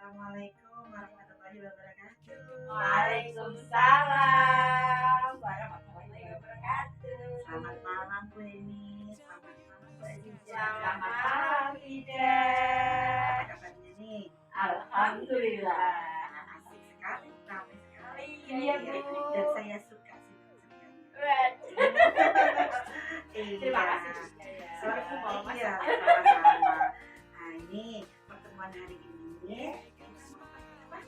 Assalamualaikum warahmatullahi wabarakatuh. Waalaikumsalam warahmatullahi wabarakatuh. Selamat malam Bu Eni, selamat malam Bu Aziza. Selamat malam Ida. Apa kabarnya nih? Alhamdulillah. Asik sekali, ramai sekali. Iya, Bu. Dan saya suka sih. Terima kasih. Sama-sama. Iya, sama-sama. Nah ini pertemuan hari ini kita mau apa?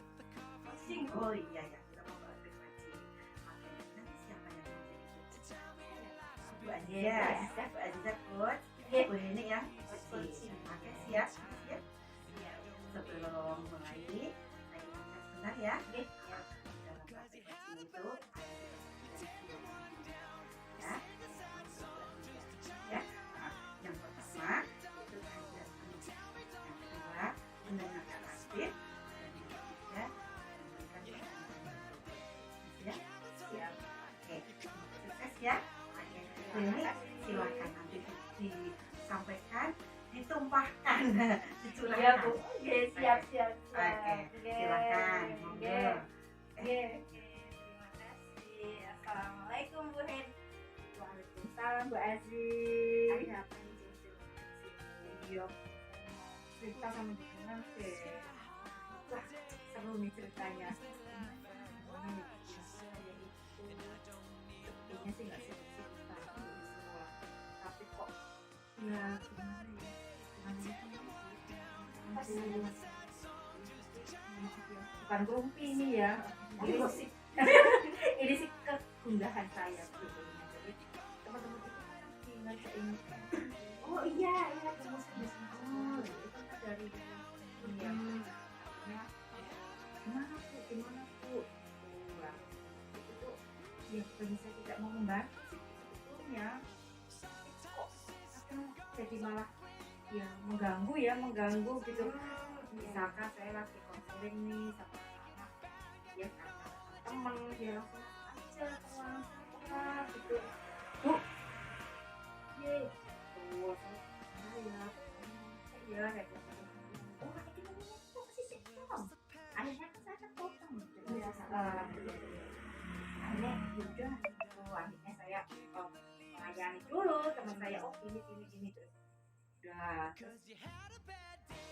Oh iya ya, kita mau bahas frekuensi. Oke, nanti siapa yang mau jadi coach? Bu Aziza, Bu Aziza coach. Bu Heni yang coach. Oke, siap? Siap? Sebelum mulai, saya ingatkan sebentar ya. Dalam bahasa frekuensi itu ada ya. Yang pertama itu ada yang kedua mendengarkan aktif, dan yang ketiga memberikan pertanyaan. Ya, siap. Oke, sukses ya. Oke, ini silakan nanti disampaikan, ditumpahkan, dicurahkan. Iya Bu. Oke, siap. Oke, silakan. Monggo. Oke, terima kasih. Assalamualaikum Bu Hen. Waalaikumsalam Bu Aziz. Ada apa nih Cece? Iya. Cerita sama jenengan deh. Wah, seru nih ceritanya. Sepertinya sih nggak cerita semua. Tapi kok ya gimana ya? Bukan rumpi ini ya. Ini sih kegundahan saya sebetulnya. Jadi teman-teman itu kan lagi ngerjain. Oh iya kamu sudah sempat. Itu kan dari dunia. Gimana bu? Wah, itu tuh ya bukan saya tidak mau membantu sih sebetulnya. Kok kadang jadi malah ya mengganggu gitu. Misalkan saya lagi konseling nih sama anak, ya karena temen dia langsung aja ke ruangan saya gitu. Bu, tuh saya kayak gitu. Oh ini tuh masih sistem. Akhirnya kan saya potong gitu. Akhirnya yaudah gitu. Akhirnya saya melayani dulu teman saya. Oh ini terus. Udah terus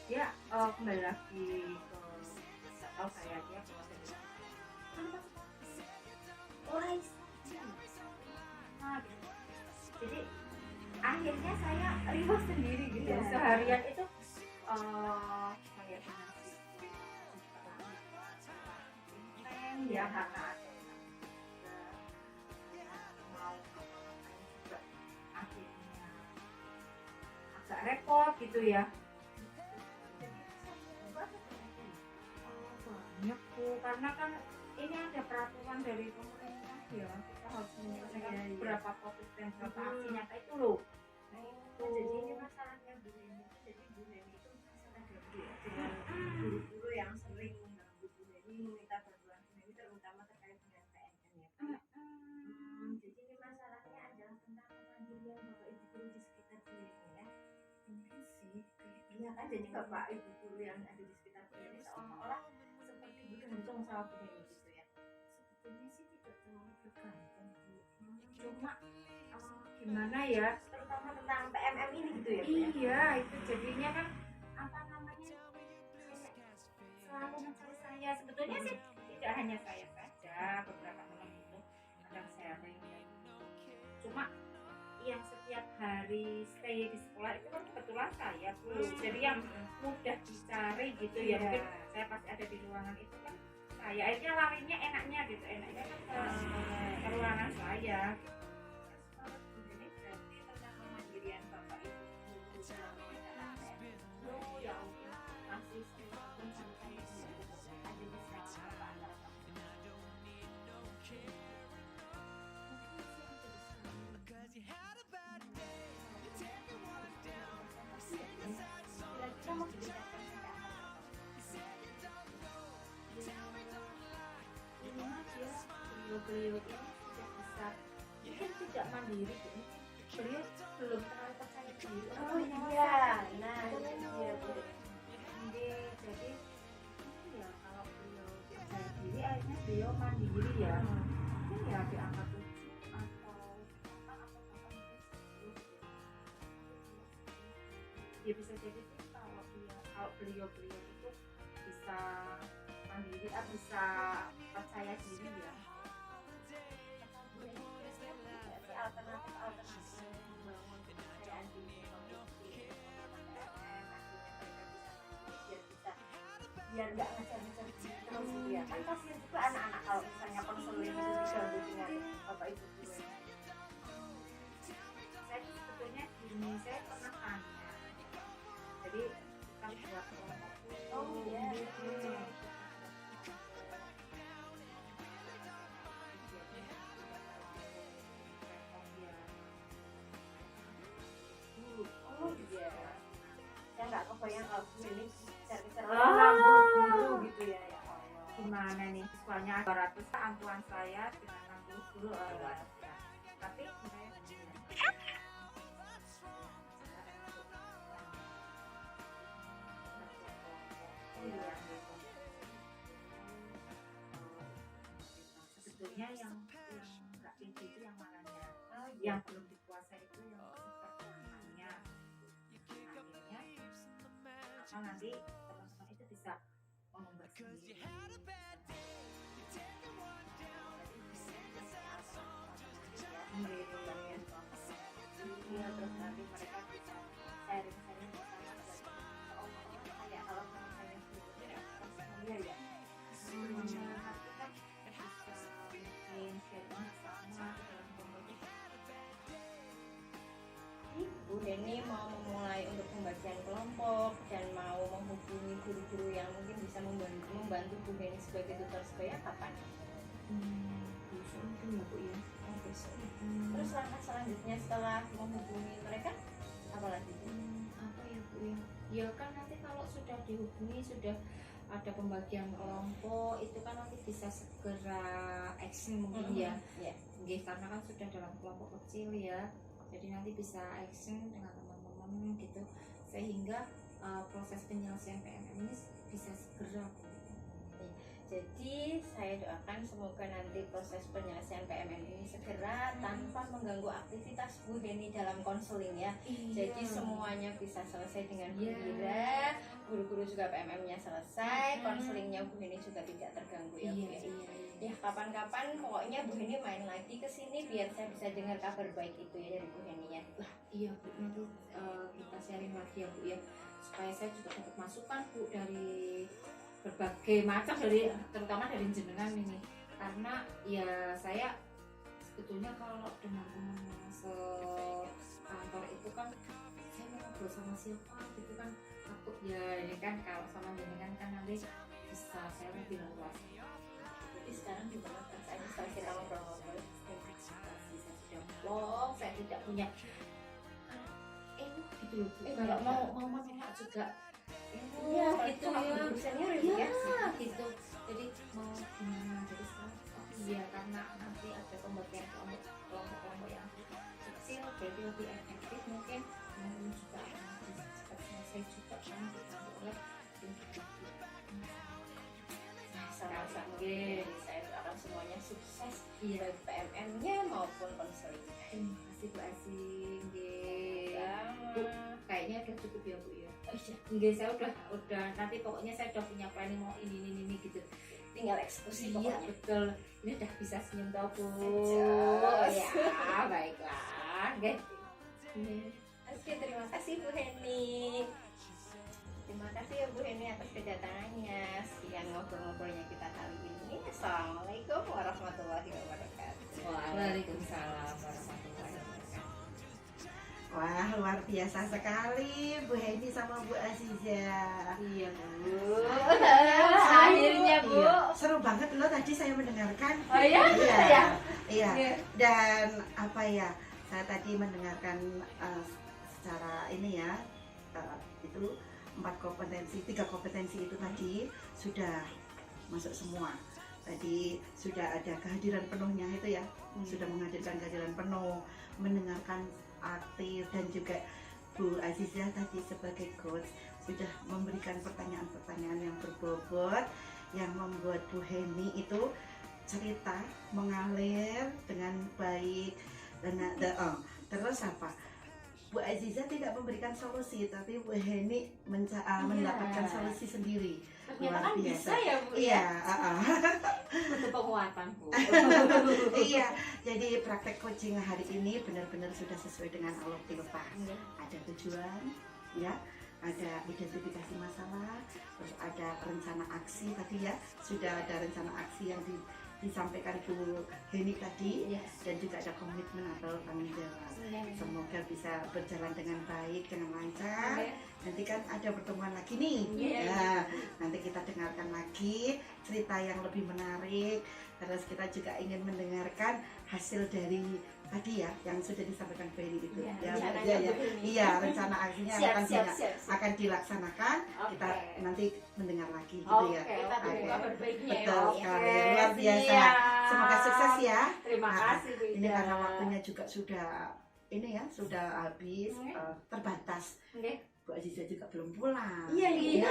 dia kembali lagi ke nggak tahu saya dia keluar dari nah gitu. Jadi akhirnya saya ribut sendiri gitu seharian itu saya ya karena ada mau juga akhirnya agak repot gitu ya. Banyak Bu, karena kan ini ada peraturan dari pemerintah ya, kita harus menyelesaikan berapa covid dan berapa aksi nyata itu loh. Nah itu jadi ini masalahnya Bu Heni. Jadi Bu Heni itu masalah dengan guru-guru yang sering mengganggu Bu Heni, meminta bantuan Bu Heni terutama terkait dengan PNN ya. Jadi ini masalahnya adalah tentang kemandirian Bapak Ibu guru di sekitar Bu Heni ya. Mungkin sih iya kan, jadi Bapak Ibu guru yang ada di sekitar Bu Heni seolah-olah seperti bergantung sama Bu Heni gitu ya. Sebetulnya sih tidak terlalu bergantung Bu. Cuma gimana ya, terutama tentang PMM ini gitu ya. Iya, itu jadinya kan apa namanya selalu mencari saya. Sebetulnya sih tidak hanya saya saja, beberapa teman itu kadang sharing. Cuma yang setiap hari stay di sekolah itu kan kebetulan saya Bu. Jadi yang mudah dicari gitu ya. Mungkin saya pasti ada di ruangan itu kan saya akhirnya larinya enaknya kan ke ruangan saya. Ini berarti tentang kemandirian Bapak Ibu guru dalam menjalankan PMM. Oh ya ampun, masih pun sampai ada di sana apa antara kita mau diberikan ini mas ya, beliau ini sudah besar, mungkin tidak mandiri Bu. Beliau belum terlalu percaya diri. Oh iya, nah iya Bu. Jadi beliau mandiri ya, mungkin ya di angka 7 atau 8 atau bahkan mungkin 10 gitu. Ya bisa jadi sih kalau beliau itu bisa mandiri, bisa percaya diri ya. Alternatif membangun kepercayaan diri kommuniti biar nggak ngejar-ngejar terus gitu ya, kan kasihan juga anak-anak kalau misalnya konseling itu diganggu dengan bapak ibu gue. Saya sebetulnya gini, saya pernah tanya, jadi kan buat kelompok saya nggak kebayang kalau ini cari-cari guru gitu ya, ya Allah. Gimana nih siswanya 200 angkuan saya dengan 60 guru tapi saya sebetulnya yang nggak tinggi itu yang mananya, yang belum dikuasai itu yang seperti anaknya. Atau nanti teman-teman itu bisa mengubah sendiri. Ya, terus nanti mereka bisa sharing-sharing bersama kayak kalau saya sendiri ya ya nanti kan bisa bikin sharing bersama dalam komunitas. Bu Heni mau memulai untuk pembagian kelompok dan mau menghubungi guru-guru yang mungkin bisa membantu Bu Heni sebagai tutor sebaya kapan? Besok mungkin ya Bu ya. Besok. Terus langkah selanjutnya setelah menghubungi mereka apa lagi? Apa ya Bu ya? Ya kan nanti kalau sudah dihubungi, sudah ada pembagian kelompok, itu kan nanti bisa segera action mungkin ya. Karena kan sudah dalam kelompok kecil ya. Jadi nanti bisa action dengan teman-teman gitu, sehingga proses penyelesaian PMM ini bisa segera. Jadi saya doakan semoga nanti proses penyelesaian PMM ini segera tanpa mengganggu aktivitas Bu Heni dalam konseling ya. Jadi semuanya bisa selesai dengan gembira, guru-guru juga PMM-nya selesai, konselingnya Bu Heni juga tidak terganggu ya Bu. Ya kapan-kapan pokoknya Bu Heni main lagi ke sini biar saya bisa dengar kabar baik itu ya dari Bu Heni ya. Iya Bu, nanti kita sharing lagi ya Bu ya, supaya saya juga dapat masukan Bu dari berbagai macam, dari terutama dari jenengan ini, karena ya saya sebetulnya kalau dengan teman sekantor itu kan saya mau ngobrol sama siapa gitu kan takut ya, ini kan kalau sama jenengan kan nanti bisa saya lebih luas. Jadi sekarang gimana kan saya bisa kita ngobrol-ngobrol saya sudah belum, saya tidak punya gitu loh Bu, kalau mau menolak juga iya gitu ya, gitu. Jadi mau gimana, jadi sekarang iya karena nanti ada pembagian kelompok yang kecil jadi lebih efektif, mungkin juga cepat selesai juga kan dibantu oleh sama-sama. Saya doakan semuanya sukses baik PMM-nya maupun konselingnya. Terima kasih Bu Asin. Bu, kayaknya udah cukup ya Bu ya. Enggak, saya udah nanti pokoknya saya udah punya planning mau ini gitu. Tinggal eksekusi Iya pokoknya. betul. Ini udah bisa senyum tau Bu. Ya baiklah. Oke, terima kasih Bu Heni. Terima kasih ya Bu Heni atas kedatangannya. Sekian ngobrol-ngobrolnya kita kali ini. Assalamualaikum warahmatullahi wabarakatuh. Waalaikumsalam warahmatullahi wabarakatuh. Wah, luar biasa sekali Bu Heni sama Bu Aziza. Iya Bu. Akhirnya Bu. Iya, seru banget loh tadi saya mendengarkan. Oh iya? Iya. Dan apa ya? Saya tadi mendengarkan secara ini ya, itu 3 kompetensi itu tadi sudah masuk semua. Tadi sudah ada kehadiran penuhnya itu ya, sudah menghadirkan kehadiran penuh, mendengarkan aktif, dan juga Bu Azizah tadi sebagai coach sudah memberikan pertanyaan-pertanyaan yang berbobot yang membuat Bu Heni itu cerita mengalir dengan baik dan terus apa? Bu Aziza tidak memberikan solusi, tapi Bu Heni mendapatkan solusi sendiri. Ternyata Luar kan biasa. bisa ya Bu Iya, ya. Butuh penguatan Bu. iya. Jadi praktek coaching hari ini benar-benar sudah sesuai dengan Allah Tilpa. Ada tujuan, ya, ada identifikasi masalah, terus ada rencana aksi tadi ya, sudah ada rencana aksi yang disampaikan Bu Heni tadi, dan juga ada komitmen atau tanggung jawab. Semoga bisa berjalan dengan baik, dengan lancar. Nanti kan ada pertemuan lagi nih. Nah, nanti kita dengarkan lagi cerita yang lebih menarik. Terus kita juga ingin mendengarkan hasil dari tadi ya yang sudah disampaikan Bu Heni itu. Iya, rencana aksinya akan dilaksanakan. Kita nanti mendengar lagi gitu ya. Kita tunggu kabar baiknya ya. Betul sekali, luar biasa. Semoga sukses ya. Terima kasih Bu Ini Ida. karena waktunya juga sudah habis, terbatas. Bu Aziza juga belum pulang. Iya.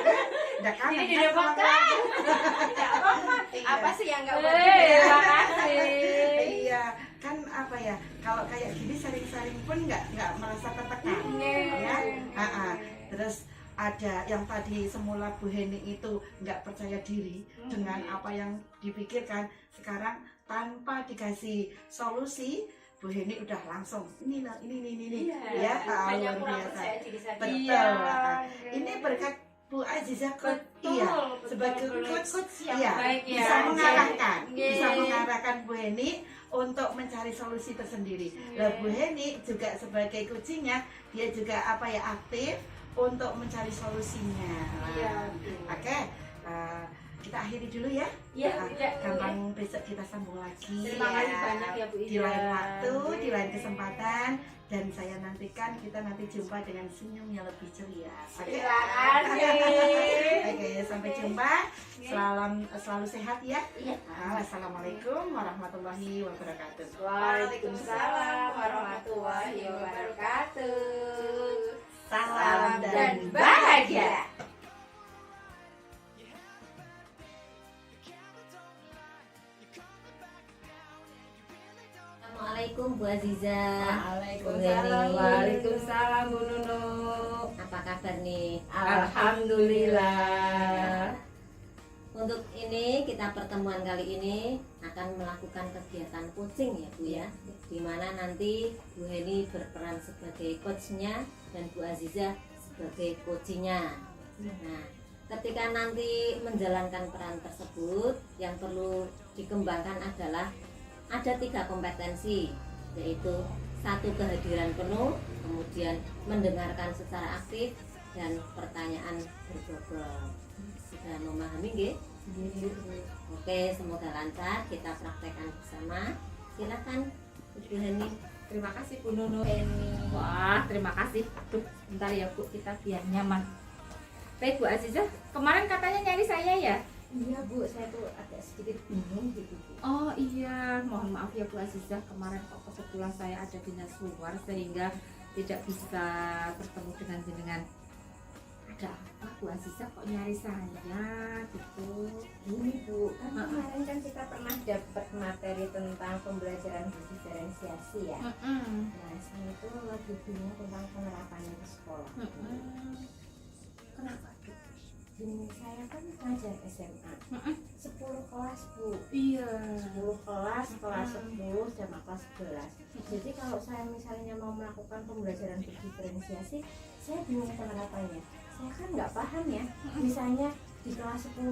Udah kangen. Ini didapatkan. Tidak apa-apa. Iya. Apa sih yang nggak boleh? Terima kasih. Iya, kan apa ya? Kalau kayak gini saling-saling pun nggak merasa tertekan. Ya. Terus ada yang tadi semula Bu Heni itu nggak percaya diri dengan apa yang dipikirkan, sekarang tanpa dikasih solusi Bu Heni udah langsung ini ya, Banyak luar kurang biasa. percaya diri saya. Betul. Ini berkat Bu Aziza sebagai coach yang baik ya. bisa mengarahkan Bu Heni untuk mencari solusi tersendiri. Nah, Bu Heni juga sebagai coachingnya, dia juga aktif untuk mencari solusinya. Oke. Kita akhiri dulu ya. Gampang besok kita sambung lagi. Terima kasih banyak ya Bu Ida. Di lain waktu, di lain kesempatan, dan saya nantikan kita nanti jumpa dengan senyum yang lebih ceria. Terima kasih. Oke, sampai jumpa. Selalu sehat ya. Wassalamualaikum warahmatullahi wabarakatuh. Waalaikumsalam warahmatullahi wabarakatuh. Salam dan bahagia. Assalamualaikum Bu Aziza. Waalaikumsalam. Waalaikumsalam Bu Nunu. Apa kabar nih? Alhamdulillah. Untuk ini kita pertemuan kali ini akan melakukan kegiatan coaching ya Bu ya. Dimana nanti Bu Heni berperan sebagai coachnya dan Bu Aziza sebagai coachingnya. Nah, ketika nanti menjalankan peran tersebut, yang perlu dikembangkan adalah ada 3 kompetensi, yaitu 1 kehadiran penuh, kemudian mendengarkan secara aktif, dan pertanyaan berbobot. Sudah memahami nggih? Oke, semoga lancar, kita praktekkan bersama. Silakan Bu Heni. Terima kasih Bu Nunu. Heni. Wah, terima kasih. Bentar ya Bu, kita biar nyaman. Baik Bu Aziza, kemarin katanya nyari saya ya? Iya Bu, saya tuh agak sedikit bingung gitu Bu. Oh iya, mohon maaf ya Bu Aziza, kemarin kok kebetulan saya ada dinas luar sehingga tidak bisa bertemu dengan jenengan. Ada apa Bu Aziza kok nyari saya gitu? Ini Bu, kan kemarin kan kita pernah dapat materi tentang pembelajaran diferensiasi ya. Nah, saya itu lagi bingung tentang penerapannya di sekolah. Kenapa? Gini, saya kan ngajar SMA 10 kelas Bu. Iya. 10 kelas, kelas 10 sama kelas 11. Jadi kalau saya misalnya mau melakukan pembelajaran diferensiasi, saya bingung penerapannya. Saya kan nggak paham ya. Misalnya di kelas 10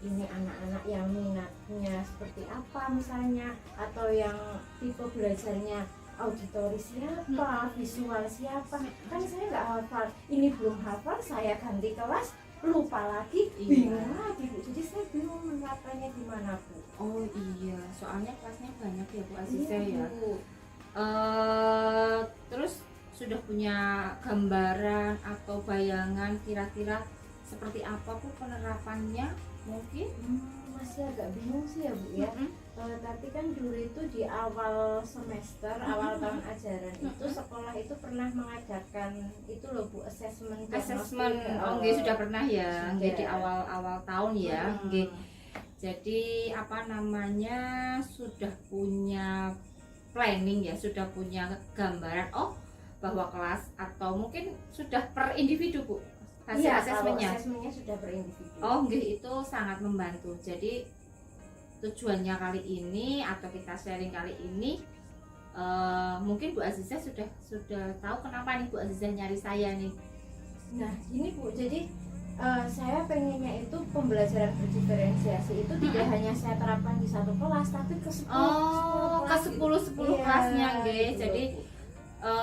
ini anak-anak yang minatnya seperti apa misalnya, atau yang tipe belajarnya auditori siapa, visual siapa. Kan saya nggak hafal. Ini belum hafal, saya ganti kelas, lupa lagi, bingung lagi Bu. Jadi saya bingung menerapkannya di mana Bu. Oh iya, soalnya kelasnya banyak ya Bu Aziza Iya, ya. Bu. Terus sudah punya gambaran atau bayangan kira-kira seperti apa Bu penerapannya mungkin? Masih agak bingung sih ya Bu ya. Tapi kan dulu itu di awal semester, awal tahun ajaran itu sekolah itu pernah mengadakan itu loh Bu, asesmen. Oh nggih, sudah pernah ya, nggih di awal-awal tahun ya, nggih. Jadi apa namanya, sudah punya planning ya, sudah punya gambaran bahwa kelas atau mungkin sudah per individu Bu hasil Iya, asesmennya. kalau asesmennya sudah per individu. Nggih, itu sangat membantu. Jadi tujuannya kali ini atau kita sharing kali ini, mungkin Bu Azizah sudah tahu kenapa nih Bu Azizah nyari saya nih. Nah, gini Bu, jadi saya pengennya itu pembelajaran berdiferensiasi itu tidak hanya saya terapkan di satu kelas, tapi ke 10 Ke 10 kelasnya nggih. gitu. Jadi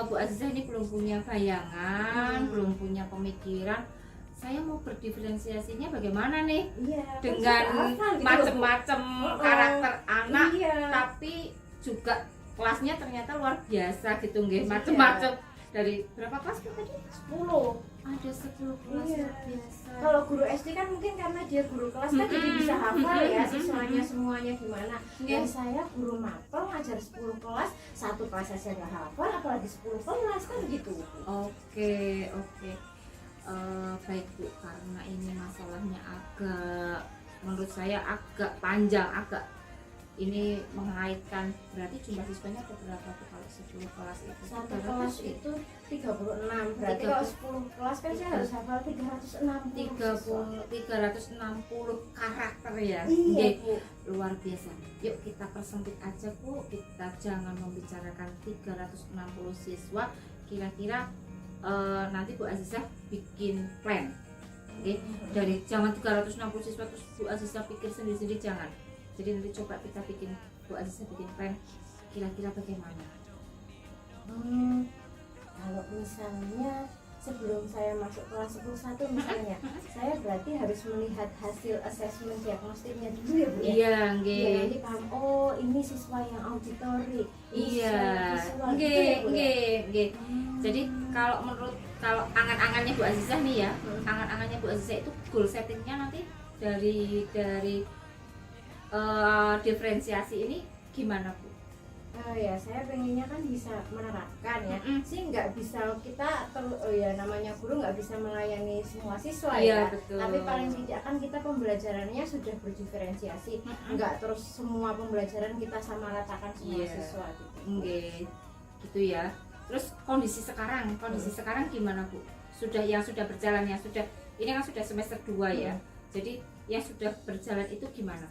Bu Azizah ini belum punya bayangan, belum punya pemikiran. Saya mau berdiferensiasinya bagaimana nih Iya, dengan macam-macam karakter anak, Iya. tapi juga kelasnya ternyata luar biasa gitu nggih, Iya. macam-macam. Dari berapa kelas Bu tadi? 10. Ada 10 kelas Iya. luar biasa. Kalau guru SD kan mungkin karena dia guru kelas kan jadi bisa hafal ya siswanya semuanya gimana. Dan saya guru mapel ngajar 10 kelas, satu kelas saya nggak hafal, apalagi 10 kelas kan gitu. Oke. Baik Bu, karena ini masalahnya menurut saya agak panjang, ini mengaitkan, berarti jumlah siswanya ada berapa tuh kalau 10 kelas itu? Satu kelas itu 36, berarti kalau 10 kelas kan saya harus hafal 360 karakter ya. Iya Nggih, Bu. luar biasa. Yuk kita persempit aja Bu, kita jangan membicarakan 360 siswa. Kira-kira nanti Bu Azizah bikin plan. Oke, dari jangan 360 siswa terus Bu Azizah pikir sendiri-sendiri, jangan. Jadi nanti coba kita bikin, Bu Azizah bikin plan kira-kira bagaimana. Kalau misalnya sebelum saya masuk kelas 11 misalnya, saya berarti harus melihat hasil asesmen diagnostiknya dulu ya Bu ya? Iya, Ya, nggih. nanti paham, oh ini siswa yang auditori. Iya, siswa gitu nggih, ya, Bu, ya? nggih. Jadi kalau angan-angannya Bu Azizah nih ya, angan-angannya Bu Azizah itu goal settingnya nanti dari diferensiasi ini gimana Bu? Ya saya pengennya kan bisa menerapkan ya, sih nggak bisa kita namanya guru nggak bisa melayani semua siswa Iya, ya, betul. tapi paling tidak kan kita pembelajarannya sudah berdiferensiasi, nggak terus semua pembelajaran kita sama ratakan semua Iya. siswa gitu. Nggih, gitu ya. Terus kondisi sekarang gimana Bu? Yang sudah berjalan, ini kan sudah semester 2 ya. Jadi yang sudah berjalan itu gimana?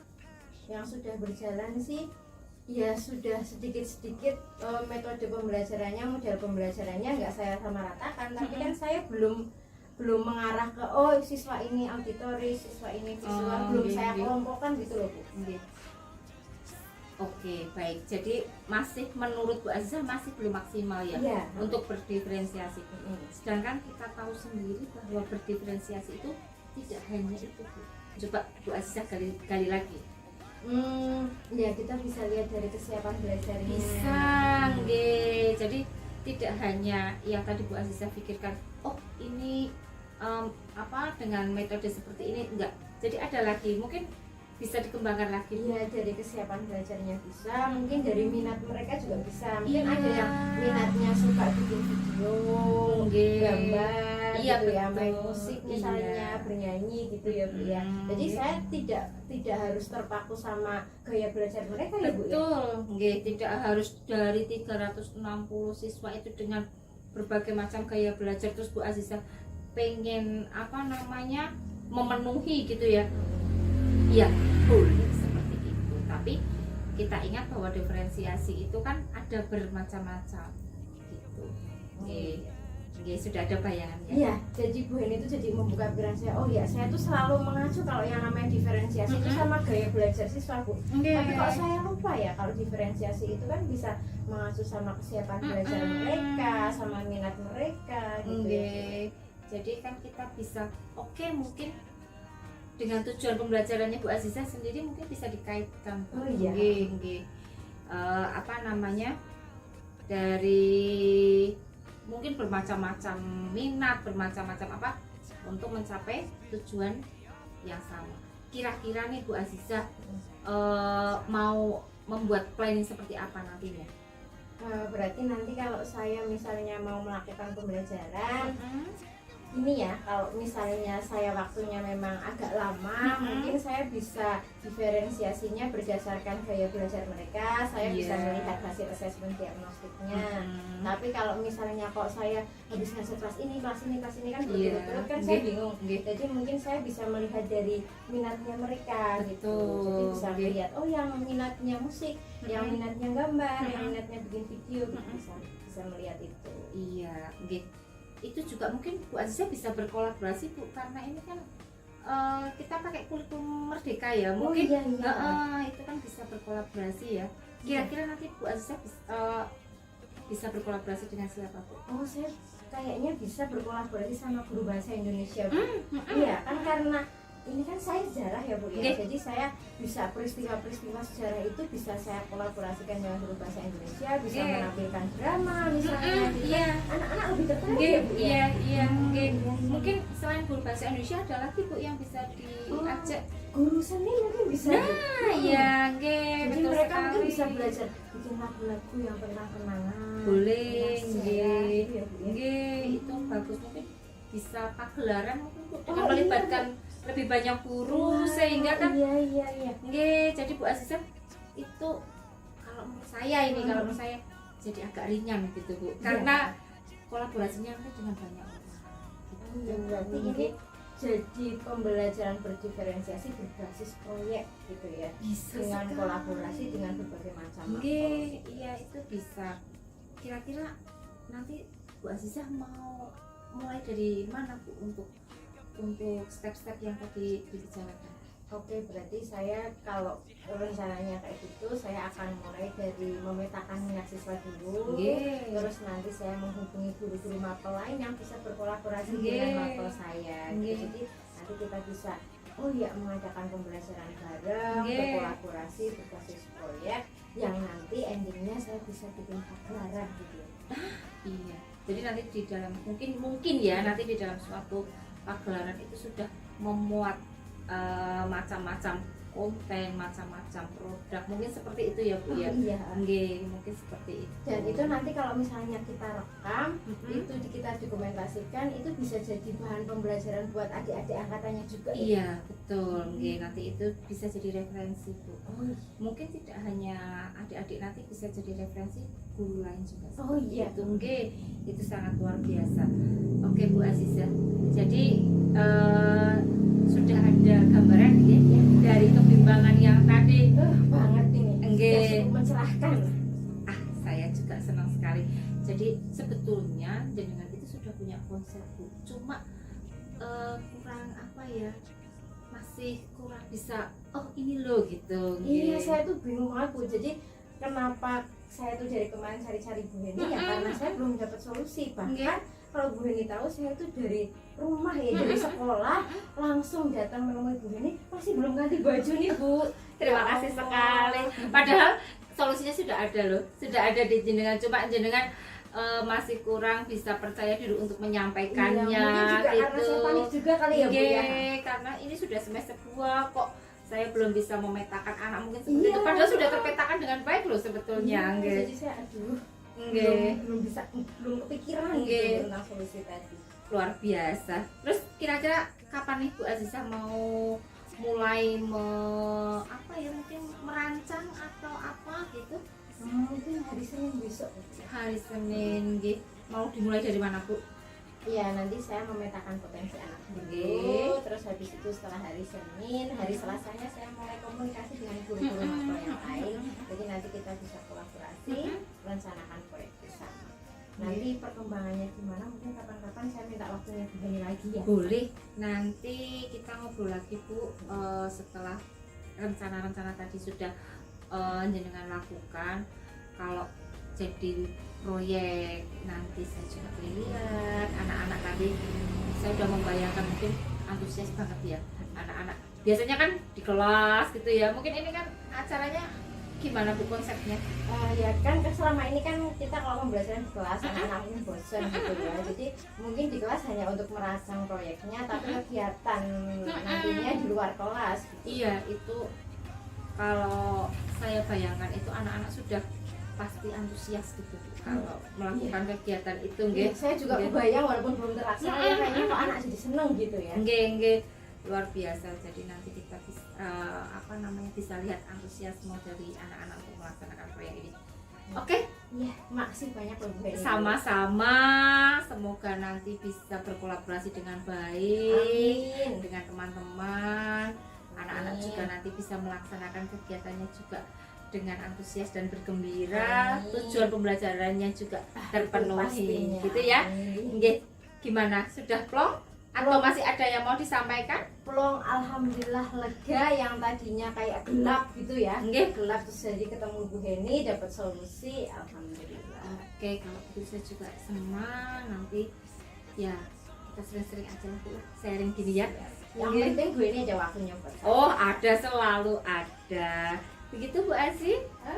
Yang sudah berjalan sih ya sudah sedikit-sedikit metode pembelajarannya, model pembelajarannya nggak saya sama ratakan, tapi kan saya belum mengarah ke siswa ini auditori, siswa ini visual, belum saya kelompokkan gitu loh Bu. Oke, baik. Jadi masih menurut Bu Azizah masih belum maksimal ya, Iya. untuk berdiferensiasi. Sedangkan kita tahu sendiri bahwa berdiferensiasi itu tidak hanya itu Bu. Coba Bu Azizah gali lagi. Ya kita bisa lihat dari kesiapan belajarnya. Bisa, nggih. Jadi tidak hanya yang tadi Bu Azizah pikirkan, ini dengan metode seperti ini, enggak. Jadi ada lagi, mungkin bisa dikembangkan lagi. Iya, dari kesiapan belajarnya bisa, mungkin dari minat mereka juga bisa. Mungkin Iya. ada yang minatnya suka bikin video, gambar, Iya, gitu ya, betul. main musik misalnya, Iya. bernyanyi gitu ya Bu ya. Jadi saya tidak harus terpaku sama gaya belajar mereka ya Bu ya. Betul, nggih, tidak harus dari 360 siswa itu dengan berbagai macam gaya belajar terus Bu Azizah pengen memenuhi gitu ya. Ya, boleh seperti itu. Tapi kita ingat bahwa diferensiasi itu kan ada bermacam-macam gitu. Nggih. Nggih, sudah ada bayangannya. Iya, jadi Bu Heni itu jadi membuka pikiran saya. Oh ya, saya tuh selalu mengacu kalau yang namanya diferensiasi itu sama gaya belajar siswa Bu. Tapi kalau saya lupa ya, kalau diferensiasi itu kan bisa mengacu sama kesiapan belajar mereka, sama minat mereka gitu ya. Nggih. Jadi kan kita bisa mungkin dengan tujuan pembelajarannya Bu Azizah sendiri mungkin bisa dikaitkan. Oh iya. Nggih. Dari mungkin bermacam-macam minat, bermacam-macam untuk mencapai tujuan yang sama. Kira-kira nih Bu Azizah mau membuat planning seperti apa nantinya? Berarti nanti kalau saya misalnya mau melakukan pembelajaran, ini ya, kalau misalnya saya waktunya memang agak lama, mungkin saya bisa diferensiasinya berdasarkan gaya belajar mereka. Saya bisa melihat hasil asesmen diagnostiknya. Tapi kalau misalnya kok saya habis ngasih kelas ini kan berturut-turut kan saya bingung. Jadi mungkin saya bisa melihat dari minatnya mereka gitu. Jadi bisa melihat yang minatnya musik, yang minatnya gambar, yang minatnya bikin video gitu, bisa melihat itu. Iya, itu juga mungkin Bu Aziza bisa berkolaborasi Bu, karena ini kan kita pakai kurikulum merdeka ya, mungkin itu kan bisa berkolaborasi ya. Kira-kira nanti Bu Aziza bisa berkolaborasi dengan siapa Bu? Saya kayaknya bisa berkolaborasi sama guru bahasa Indonesia Bu. Iya kan, karena ini kan saya sejarah ya Bu ya, jadi saya bisa peristiwa-peristiwa sejarah itu bisa saya kolaborasikan dengan guru bahasa Indonesia, bisa menampilkan drama misalnya, anak-anak lebih tertarik ya Bu ya. Mungkin selain guru bahasa Indonesia ada lagi Bu yang bisa diajak guru seni mungkin bisa. Jadi mereka mungkin bisa belajar bikin lagu-lagu yang tentang kenangan. Boleh, itu bagus, mungkin bisa pagelaran mungkin Bu, dengan melibatkan lebih banyak guru sehingga kan jadi Bu Aziza itu kalau menurut saya jadi agak ringan gitu Bu, karena kolaborasinya nanti dengan banyak orang gitu. Berarti ini jadi pembelajaran berdiferensiasi berbasis proyek gitu ya, bisa dengan sekali. kolaborasi dengan berbagai macam Iya itu bisa. Kira-kira nanti Bu Aziza mau mulai dari mana Bu untuk step-step yang tadi dibicarakan? Oke, berarti saya kalau rencananya kayak gitu, saya akan mulai dari memetakan minat siswa dulu. Terus nanti saya menghubungi guru-guru mapel lain yang bisa berkolaborasi dengan mapel saya. Jadi nanti kita bisa mengadakan pembelajaran bareng, berkolaborasi berbasis proyek yang nanti endingnya saya bisa bikin pagelaran gitu. Iya. Jadi nanti di dalam mungkin ya nanti di dalam suatu pagelaran itu sudah memuat macam-macam konten, macam-macam produk, mungkin seperti itu ya Bu ya. Mungkin seperti itu. Dan itu nanti kalau misalnya kita rekam, itu kita dokumentasikan, itu bisa jadi bahan pembelajaran buat adik-adik angkatannya juga. Iya betul. Nanti itu bisa jadi referensi Bu. Mungkin tidak hanya adik-adik, nanti bisa jadi referensi guru lain juga. Itu sangat luar biasa. Oke Bu Aziza, jadi sudah ada gambaran ya dari kebimbangan yang tadi banget ini. Cukup mencerahkan. Saya juga senang sekali. Jadi sebetulnya jenengan itu sudah punya konsep Bu, cuma kurang masih kurang bisa ini loh gitu. Iya, saya tuh bingung banget Bu. Jadi kenapa saya tuh dari kemarin cari-cari Bu Heni ya karena saya belum dapat solusi. Bahkan kalau Bu Heni tahu, saya tuh dari rumah ya, dari sekolah langsung datang menemui Bu Heni, masih belum ganti baju nih Bu. Terima kasih sekali. Padahal solusinya sudah ada loh, sudah ada di jenengan, cuma jenengan masih kurang bisa percaya diri untuk menyampaikannya. Mungkin juga gitu. Karena saya panik juga kali ya Bu ya. Karena ini sudah semester 2 kok saya belum bisa memetakan anak mungkin seperti itu. Padahal sudah terpetakan dengan baik loh sebetulnya. Jadi saya belum kepikiran gitu tentang solusi tadi. Luar biasa. Terus kira-kira kapan nih Bu Aziza mau mulai mungkin merancang atau apa gitu? Mungkin hari Senin besok. Hari Senin mau dimulai dari mana Bu? Iya, nanti saya memetakan potensi anak dulu. Terus habis itu setelah hari Senin, hari Selasanya saya mulai komunikasi dengan guru-guru mapel yang lain. Jadi nanti kita bisa kolaborasi, rencanakan proyek bersama. Nanti perkembangannya gimana? Mungkin kapan-kapan saya minta waktunya Bu Heni lagi ya. Boleh. Nanti kita ngobrol lagi Bu setelah rencana-rencana tadi sudah jenengan lakukan. Kalau jadi proyek nanti saya juga lihat anak-anak tadi, saya udah membayangkan mungkin antusias banget ya anak-anak. Biasanya kan di kelas gitu ya. Mungkin ini kan acaranya gimana Bu konsepnya? Ya kan selama ini kan kita kalau pembelajaran di kelas anak-anak mungkin bosan gitu ya. Jadi mungkin di kelas hanya untuk merancang proyeknya, tapi kegiatan nantinya di luar kelas gitu. Iya, itu kalau saya bayangkan itu anak-anak sudah pasti antusias gitu kalau melakukan kegiatan itu nggih. Saya juga kebayang walaupun belum terlaksana ya kayaknya kok anak jadi seneng gitu ya. Nggih, luar biasa. Jadi nanti kita bisa bisa lihat antusiasme dari anak-anak untuk melaksanakan proyek ini. Oke, Iya, makasih banyak loh Bu Heni. sama-sama. Semoga nanti bisa berkolaborasi dengan baik Amin. dengan teman-teman. Anak-anak Amin. juga nanti bisa melaksanakan kegiatannya juga dengan antusias dan bergembira. Amin. Tujuan pembelajarannya juga terpenuhi, pastinya. gitu ya. Amin. Nggih, gimana? Sudah plong? Atau masih ada yang mau disampaikan? Plong, alhamdulillah lega. Yang tadinya kayak gelap gitu ya, Nggih. gelap terus jadi ketemu Bu Heni dapat solusi, alhamdulillah. Oke, kalau begitu saya juga senang. Nanti ya kita sering-sering aja lah Bu, sharing gini ya. Yang Nggih. penting Bu Heni ada waktunya buat saya. Oh, ada, selalu ada. Begitu Bu Asi.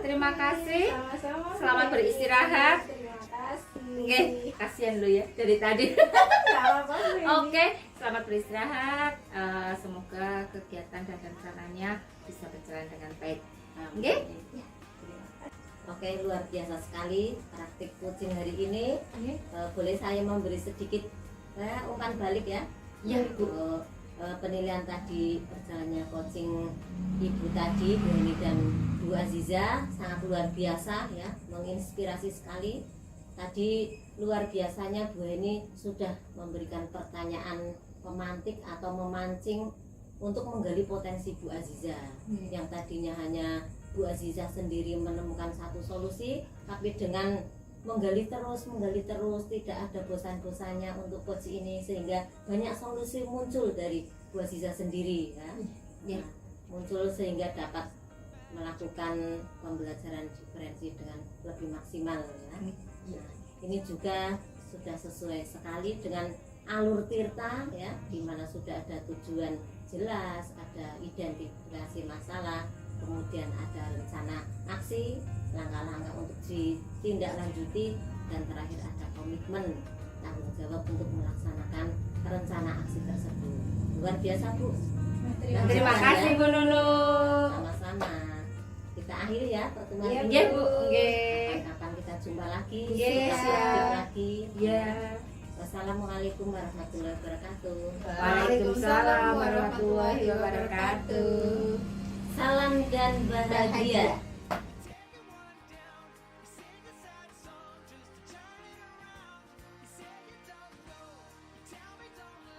Terima kasih. Sama-sama. Selamat Bu Heni. beristirahat. Terima kasih. Nggih, kasihan lu ya dari tadi. Nggak apa-apa, Bu Heni. Oke, selamat beristirahat. Semoga kegiatan dan rencananya bisa berjalan dengan baik. Nggih. Oke, luar biasa sekali praktik coaching hari ini. Nggih. Boleh saya memberi sedikit umpan balik ya? Iya, Bu. Penilaian tadi berjalannya coaching Ibu tadi, Bu Heni dan Bu Aziza sangat luar biasa ya, menginspirasi sekali. Tadi luar biasanya Bu Heni sudah memberikan pertanyaan pemantik atau memancing untuk menggali potensi Bu Aziza. Yang tadinya hanya Bu Aziza sendiri menemukan satu solusi, tapi dengan menggali terus tidak ada bosan-bosannya untuk coach ini, sehingga banyak solusi muncul dari Bu Aziza sendiri ya. Ya, muncul sehingga dapat melakukan pembelajaran diferensi dengan lebih maksimal ya. Nah, ini juga sudah sesuai sekali dengan alur Tirta ya, di mana sudah ada tujuan jelas, ada identifikasi masalah, kemudian ada rencana aksi, langkah-langkah untuk ditindaklanjuti, dan terakhir ada komitmen tanggung jawab untuk melaksanakan rencana aksi tersebut. Luar biasa Bu. Terima kasih Bu Nunu. Sama-sama. Kita akhiri ya pertemuan Iya, ini. Nggih, Bu. Nggih. Kapan kita jumpa lagi? Nggih, Kita siap. praktik lagi. Ya. Wassalamualaikum warahmatullahi wabarakatuh. Waalaikumsalam warahmatullahi wabarakatuh. Salam dan bahagia.